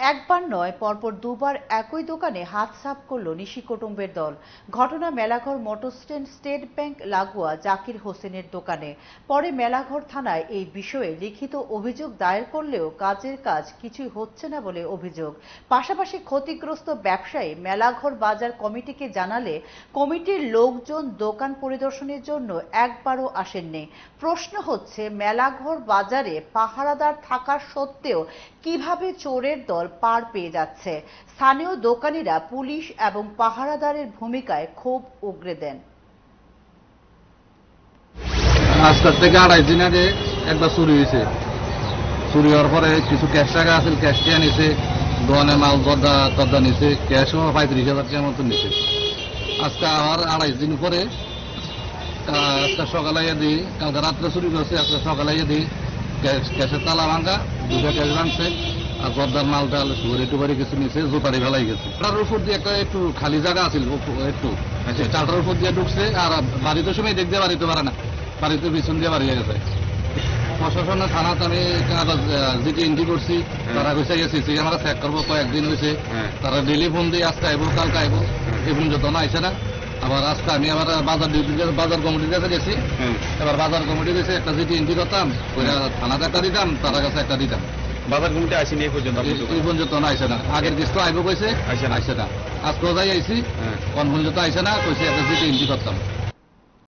একবার নয়, পরপর দুবার একই দোকানে হাত সাফ করল নিশি কুটুম্বের দল। ঘটনা মেলাঘর মোটর স্টেট ব্যাংক লাগোয়া জাকির হোসেনের দোকানে। পরে মেলাঘর থানায় এই বিষয়ে লিখিত অভিযোগ দায়ের করলেও কাজের কাজ কিছুই হচ্ছে না বলে অভিযোগ। পাশাপাশি ক্ষতিগ্রস্ত ব্যবসায়ী মেলাঘর বাজার কমিটিকে জানালে কমিটির লোকজন দোকান পরিদর্শনের জন্য একবারও আসেননি। প্রশ্ন হচ্ছে, মেলাঘর বাজারে পাহারাদার থাকা সত্ত্বেও কিভাবে চোরের দল পার পেয়ে যাচ্ছে। স্থানীয় দোকানিরা পুলিশ এবং পাহারাদারের ভূমিকায় ক্ষোভ উগরে দেন। আজকের থেকে ২.৫ দিন আগে একবার চুরি হয়েছে। চুরি হওয়ার পরে কিছু ক্যাশ টাকা আছে, ক্যাশ টিয়া নিছে, দোকানে মাল দরদা নিছে, ক্যাশও ৩৫,০০০ টাকার মতো নিছে। আজকে আবার ২.৫ দিন পরে আজকে সকালে দিই, কালকে রাত্রে চুরি করছে, আজকে সকালে দিই ক্যাশের তালা ভাঙা, ২টা ক্যাশ ভাঙছে, আর দরদার মাল টাল সুপারি টুপারি কিছু নিছে, জোতারি ফেলাই গেছে। চাটার উপর দিয়ে একটা একটু খালি জায়গা আছে, একটু চাটার উপর দিয়ে ঢুকছে, আর বাড়িতে সময় দেখতে বাড়িতে পারে না, বাড়িতে পিছন দিয়ে বাড়িয়ে গেছে। প্রশাসনের থানাতে আমি জিটি এন্ট্রি করছি, তারা কইসে গেছি আমরা চেক করবো, কয়েকদিন হয়েছে, তারা ডেলি ফোন দিয়ে আজকে আইবো কালকে আইবো, এখন যত না আইসে না। আবার আজকে আমি আবার বাজার কমিটির কাছে গেছি, এবার বাজার কমিটি গেছে একটা জিটি এন্ট্রি করতাম, থানাতে একটা দিতাম, তার কাছে একটা দিতাম। বাজার কমিটি আসেনি এই পর্যন্ত না আইসে না। আগের কিস্ত আইবো কইছে, আইসে না। আজকেও যাই আইসি, কোন পর্যন্ত আইসে না, কইছে একটা জিটি এন্ট্রি করতাম।